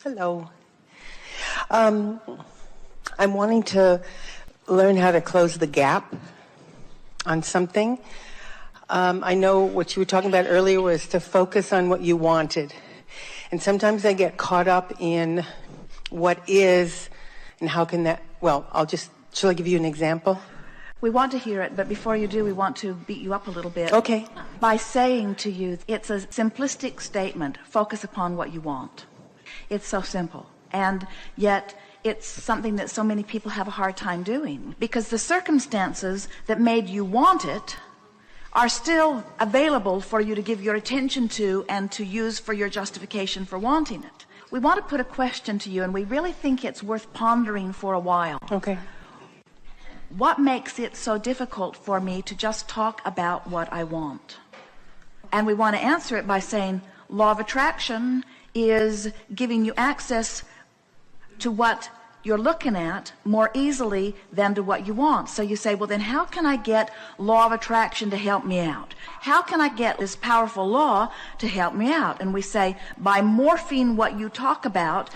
Hello. I'm wanting to learn how to close the gap on something. I know what you were talking about earlier was to focus on what you wanted. And sometimes I get caught up in what is and how can that, shall I give you an example? We want to hear it, but before you do, we want to beat you up a little bit. Okay. By saying to you, it's a simplistic statement, focus upon what you want. It's so simple. And yet, it's something that so many people have a hard time doing. Because the circumstances that made you want it are still available for you to give your attention to and to use for your justification for wanting it. We want to put a question to you, and we really think it's worth pondering for a while. Okay. What makes it so difficult for me to just talk about what I want? And we want to answer it by saying, law of attraction is giving you access to what you're looking at more easily than to what you want. So you say, well, then how can I get law of attraction to help me out? How can I get this powerful law to help me out? And we say, by morphing what you talk about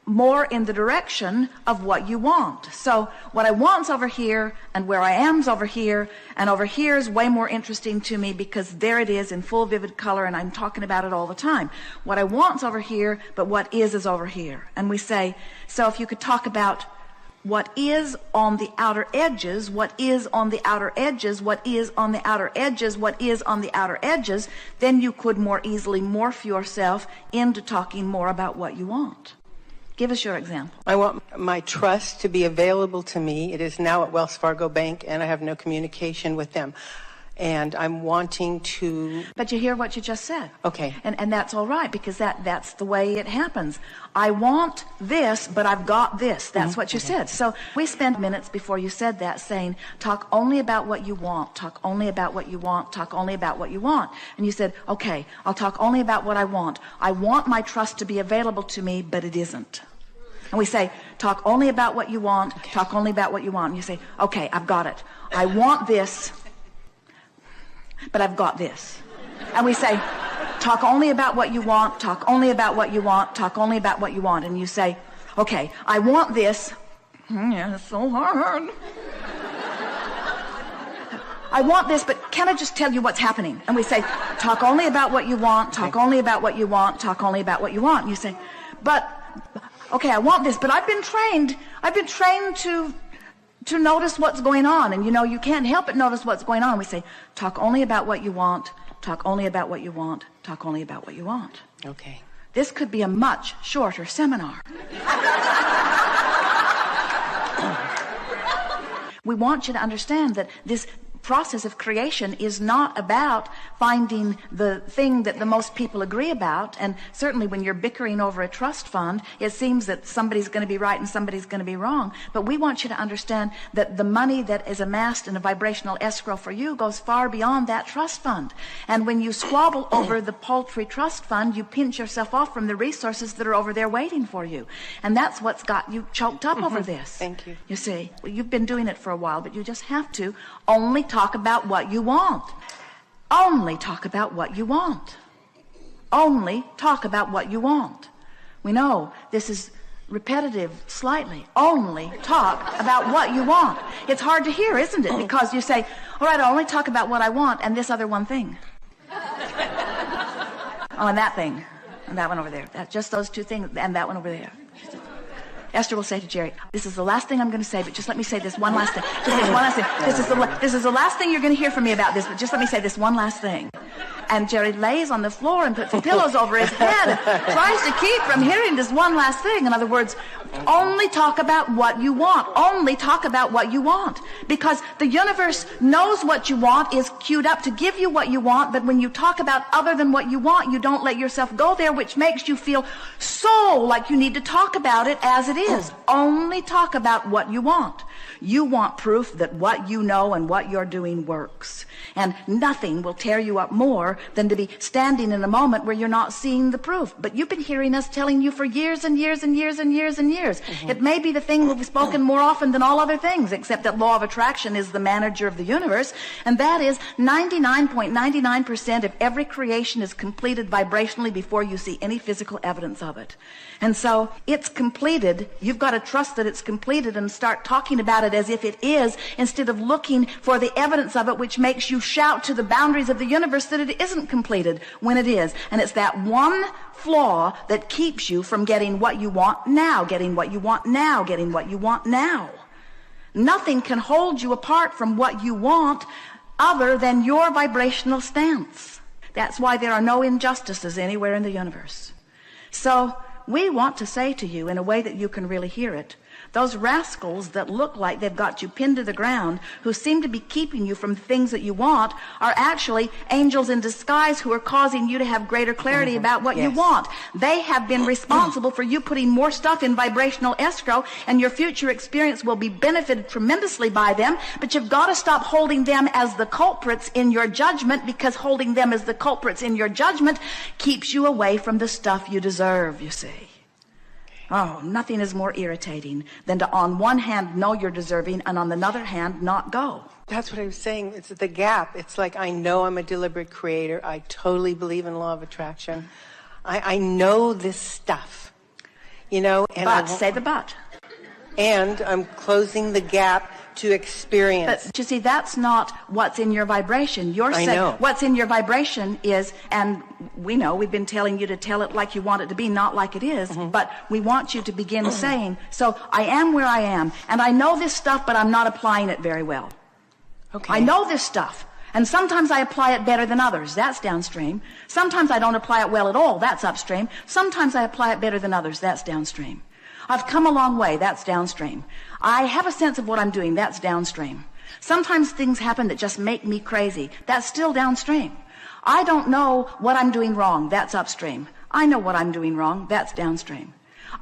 more in the direction of what you want. So what I want's over here, and where I am's over here, and over here is way more interesting to me because there it is in full vivid color, and I'm talking about it all the time. What I want's over here, but what is over here. And we say, so if you could talk about what is on the outer edges, what is on the outer edges, what is on the outer edges, what is on the outer edges, then you could more easily morph yourself into talking more about what you want. Give us your example. I want my trust to be available to me. It is now at Wells Fargo Bank, and I have no communication with them. And I'm wanting to... But you hear what you just said. Okay. And that's all right, because that's the way it happens. I want this, but I've got this. That's what you said. So we spent minutes before you said that saying, talk only about what you want, talk only about what you want, talk only about what you want. And you said, okay, I'll talk only about what I want. I want my trust to be available to me, but it isn't. And we say, talk only about what you want, talk only about what you want. And you say, okay, I've got it. I want this, but I've got this. And we say, talk only about what you want, talk only about what you want, talk only about what you want. And you say, okay, I want this. Yeah, it's so hard. I want this, but can I just tell you what's happening? And we say, talk only about what you want, talk only about what you want, talk only about what you want. And you say, but, okay, I want this, but I've been trained to notice what's going on. And you can't help but notice what's going on. We say, talk only about what you want, talk only about what you want, talk only about what you want. Okay. This could be a much shorter seminar. We want you to understand that this process of creation is not about finding the thing that the most people agree about. And certainly when you're bickering over a trust fund, it seems that somebody's going to be right and somebody's going to be wrong. But we want you to understand that the money that is amassed in a vibrational escrow for you goes far beyond that trust fund. And when you squabble over the paltry trust fund, you pinch yourself off from the resources that are over there waiting for you. And that's what's got you choked up over this. Thank you. You see, well, you've been doing it for a while, but you just have to only talk about what you want. Only talk about what you want. Only talk about what you want. We know this is repetitive slightly. Only talk about what you want. It's hard to hear, isn't it? Because you say, all right, I'll only talk about what I want and this other one thing. Oh, and that thing. And that one over there. Just those two things and that one over there. Esther will say to Jerry, this is the last thing I'm going to say, but just let me say this one last thing. Just this one last thing. This is the last thing you're going to hear from me about this, but just let me say this one last thing. And Jerry lays on the floor and puts pillows over his head, tries to keep from hearing this one last thing. In other words, only talk about what you want. Only talk about what you want. Because the universe knows what you want, is queued up to give you what you want, but when you talk about other than what you want, you don't let yourself go there, which makes you feel so like you need to talk about it as it is. Only talk about what you want. You want proof that what you know and what you're doing works. And nothing will tear you up more than to be standing in a moment where you're not seeing the proof. But you've been hearing us telling you for years and years and years and years and years. It may be the thing we've spoken more often than all other things, except that law of attraction is the manager of the universe, and that is 99.99% of every creation is completed vibrationally before you see any physical evidence of it. And so it's completed. You've got to trust that it's completed and start talking about it as if it is, instead of looking for the evidence of it, which makes you shout to the boundaries of the universe that it isn't completed when it is. And it's that one flaw that keeps you from getting what you want now, getting what you want now, getting what you want now. Nothing can hold you apart from what you want other than your vibrational stance. That's why there are no injustices anywhere in the universe. So we want to say to you, in a way that you can really hear it, those rascals that look like they've got you pinned to the ground, who seem to be keeping you from the things that you want, are actually angels in disguise who are causing you to have greater clarity about what you want. They have been responsible for you putting more stuff in vibrational escrow, and your future experience will be benefited tremendously by them. But you've got to stop holding them as the culprits in your judgment, because holding them as the culprits in your judgment keeps you away from the stuff you deserve, you see. Oh, nothing is more irritating than to, on one hand, know you're deserving, and on the other hand, not go. That's what I was saying. It's the gap. It's like, I know I'm a deliberate creator. I totally believe in law of attraction. I know this stuff, you know. And but, say the but. And I'm closing the gap to experience. But you see, that's not what's in your vibration. You're saying what's in your vibration is, and we know we've been telling you to tell it like you want it to be, not like it is, but we want you to begin saying, so I am where I am, and I know this stuff, but I'm not applying it very well. Okay. I know this stuff, and sometimes I apply it better than others. That's downstream. Sometimes I don't apply it well at all. That's upstream. Sometimes I apply it better than others. That's downstream. I've come a long way. That's downstream. I have a sense of what I'm doing. That's downstream. Sometimes things happen that just make me crazy. That's still downstream. I don't know what I'm doing wrong. That's upstream. I know what I'm doing wrong. That's downstream.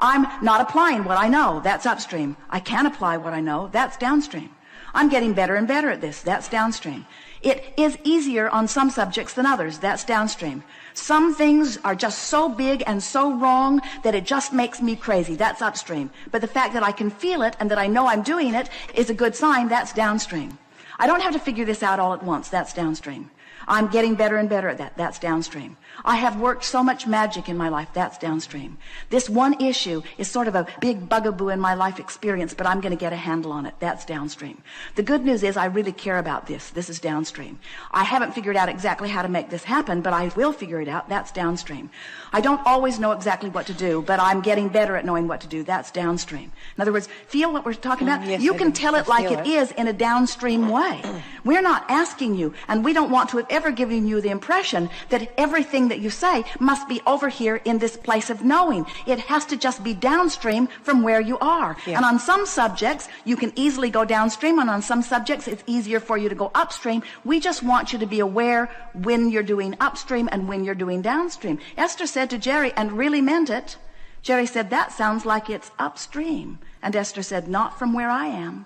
I'm not applying what I know. That's upstream. I can apply what I know. That's downstream. I'm getting better and better at this. That's downstream. It is easier on some subjects than others. That's downstream. Some things are just so big and so wrong that it just makes me crazy. That's upstream. But the fact that I can feel it and that I know I'm doing it is a good sign. That's downstream. I don't have to figure this out all at once. That's downstream. I'm getting better and better at that. That's downstream. I have worked so much magic in my life. That's downstream. This one issue is sort of a big bugaboo in my life experience, but I'm going to get a handle on it. That's downstream. The good news is I really care about this. This is downstream. I haven't figured out exactly how to make this happen, but I will figure it out. That's downstream. I don't always know exactly what to do, but I'm getting better at knowing what to do. That's downstream. In other words, feel what we're talking about? Yes, you can tell it like it is in a downstream way. We're not asking you, and we don't want to have ever given you the impression that everything that you say must be over here in this place of knowing. It has to just be downstream from where you are. Yeah. And on some subjects, you can easily go downstream, and on some subjects, it's easier for you to go upstream. We just want you to be aware when you're doing upstream and when you're doing downstream. Esther said to Jerry, and really meant it, Jerry said, that sounds like it's upstream. And Esther said, not from where I am.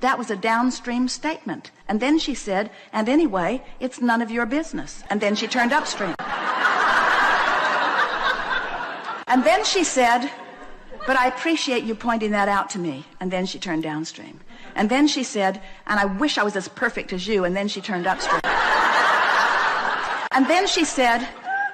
That was a downstream statement. And then she said, and anyway, it's none of your business. And then she turned upstream. And then she said, but I appreciate you pointing that out to me. And then she turned downstream. And then she said, and I wish I was as perfect as you. And then she turned upstream. And then she said,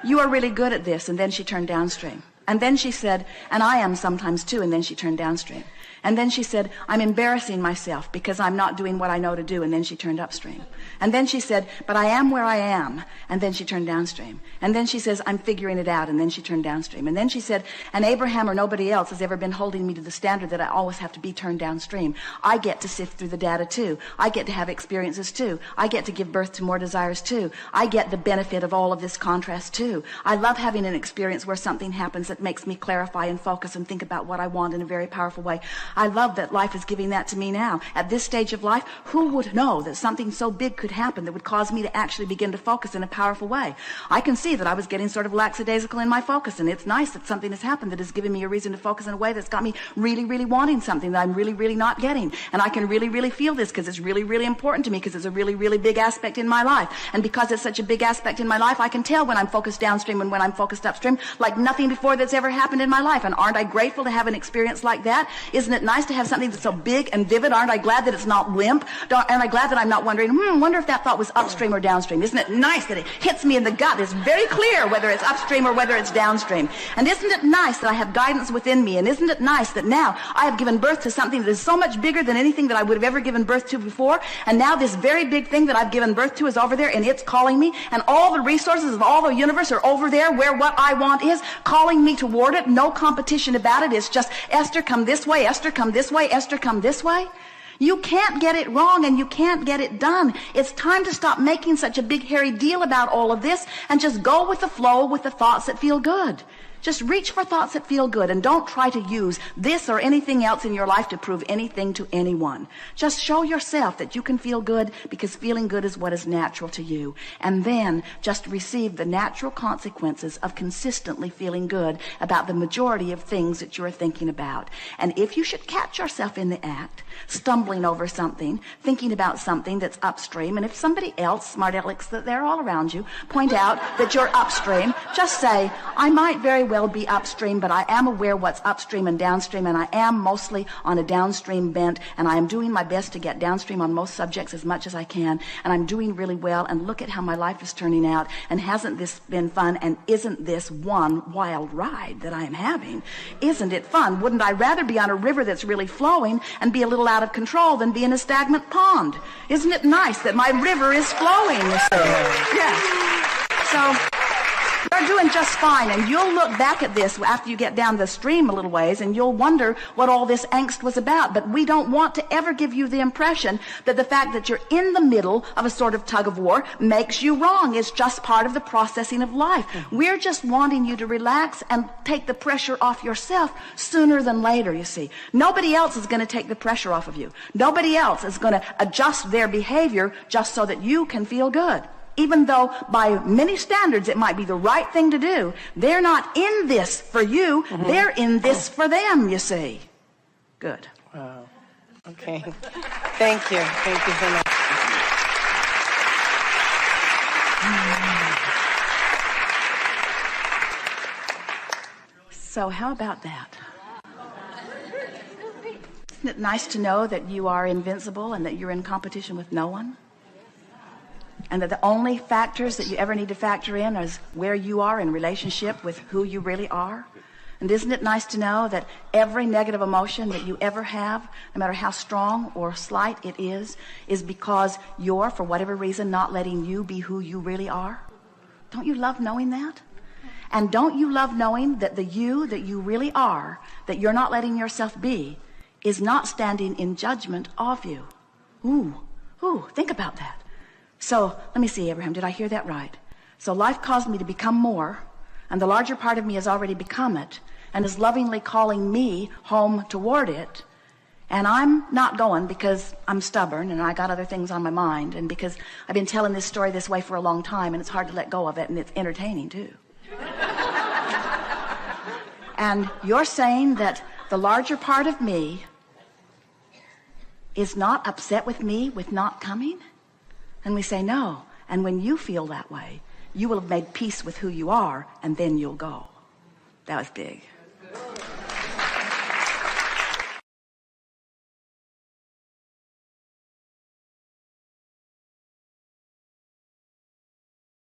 you are really good at this. And then she turned downstream. And then she said, and I am sometimes too. And then she turned downstream. And then she said, I'm embarrassing myself because I'm not doing what I know to do. And then she turned upstream. And then she said, but I am where I am. And then she turned downstream. And then she says, I'm figuring it out. And then she turned downstream. And then she said, and Abraham or nobody else has ever been holding me to the standard that I always have to be turned downstream. I get to sift through the data too. I get to have experiences too. I get to give birth to more desires too. I get the benefit of all of this contrast too. I love having an experience where something happens it makes me clarify and focus and think about what I want in a very powerful way. I love that life is giving that to me now. At this stage of life, who would know that something so big could happen that would cause me to actually begin to focus in a powerful way? I can see that I was getting sort of lackadaisical in my focus, and it's nice that something has happened that has given me a reason to focus in a way that's got me really, really wanting something that I'm really, really not getting. And I can really, really feel this because it's really, really important to me, because it's a really, really big aspect in my life. And because it's such a big aspect in my life, I can tell when I'm focused downstream and when I'm focused upstream like nothing before that's ever happened in my life. And aren't I grateful to have an experience like that? Isn't it nice to have something that's so big and vivid? Aren't I glad that it's not limp? Aren't I glad that I'm not wondering, wonder if that thought was upstream or downstream? Isn't it nice that it hits me in the gut? It's very clear whether it's upstream or whether it's downstream. And isn't it nice that I have guidance within me? And isn't it nice that now I have given birth to something that is so much bigger than anything that I would have ever given birth to before? And now this very big thing that I've given birth to is over there, and it's calling me, and all the resources of all the universe are over there where what I want is, calling me toward it. No competition about it. It's just, Esther, come this way, Esther, come this way, Esther, come this way. You can't get it wrong, and you can't get it done. It's time to stop making such a big hairy deal about all of this and just go with the flow with the thoughts that feel good. Just reach for thoughts that feel good, and don't try to use this or anything else in your life to prove anything to anyone. Just show yourself that you can feel good, because feeling good is what is natural to you. And then just receive the natural consequences of consistently feeling good about the majority of things that you're thinking about. And if you should catch yourself in the act, stumbling over something, thinking about something that's upstream, and if somebody else, smart alecks that they're all around you, point out that you're upstream, just say, I might very well be upstream, but I am aware what's upstream and downstream, and I am mostly on a downstream bent, and I am doing my best to get downstream on most subjects as much as I can, and I'm doing really well, and look at how my life is turning out, and hasn't this been fun, and isn't this one wild ride that I am having? Isn't it fun? Wouldn't I rather be on a river that's really flowing and be a little out of control than be in a stagnant pond? Isn't it nice that my river is flowing? Yeah. So you're doing just fine, and you'll look back at this after you get down the stream a little ways, and you'll wonder what all this angst was about. But we don't want to ever give you the impression that the fact that you're in the middle of a sort of tug of war makes you wrong. It's just part of the processing of life. We're just wanting you to relax and take the pressure off yourself sooner than later, you see. Nobody else is going to take the pressure off of you. Nobody else is going to adjust their behavior just so that you can feel good. Even though by many standards it might be the right thing to do, they're not in this for you. They're in this for them, you see. Good. Wow. Okay. Thank you. Thank you so much. So how about that? Isn't it nice to know that you are invincible and that you're in competition with no one? And that the only factors that you ever need to factor in is where you are in relationship with who you really are. And isn't it nice to know that every negative emotion that you ever have, no matter how strong or slight it is because you're, for whatever reason, not letting you be who you really are? Don't you love knowing that? And don't you love knowing that the you that you really are, that you're not letting yourself be, is not standing in judgment of you? Ooh, think about that. So, let me see, Abraham, did I hear that right? So life caused me to become more, and the larger part of me has already become it, and is lovingly calling me home toward it. And I'm not going because I'm stubborn, and I got other things on my mind, and because I've been telling this story this way for a long time, and it's hard to let go of it, and it's entertaining too. And you're saying that the larger part of me is not upset with me with not coming? And we say no. And when you feel that way, you will have made peace with who you are, and then you'll go. That was big.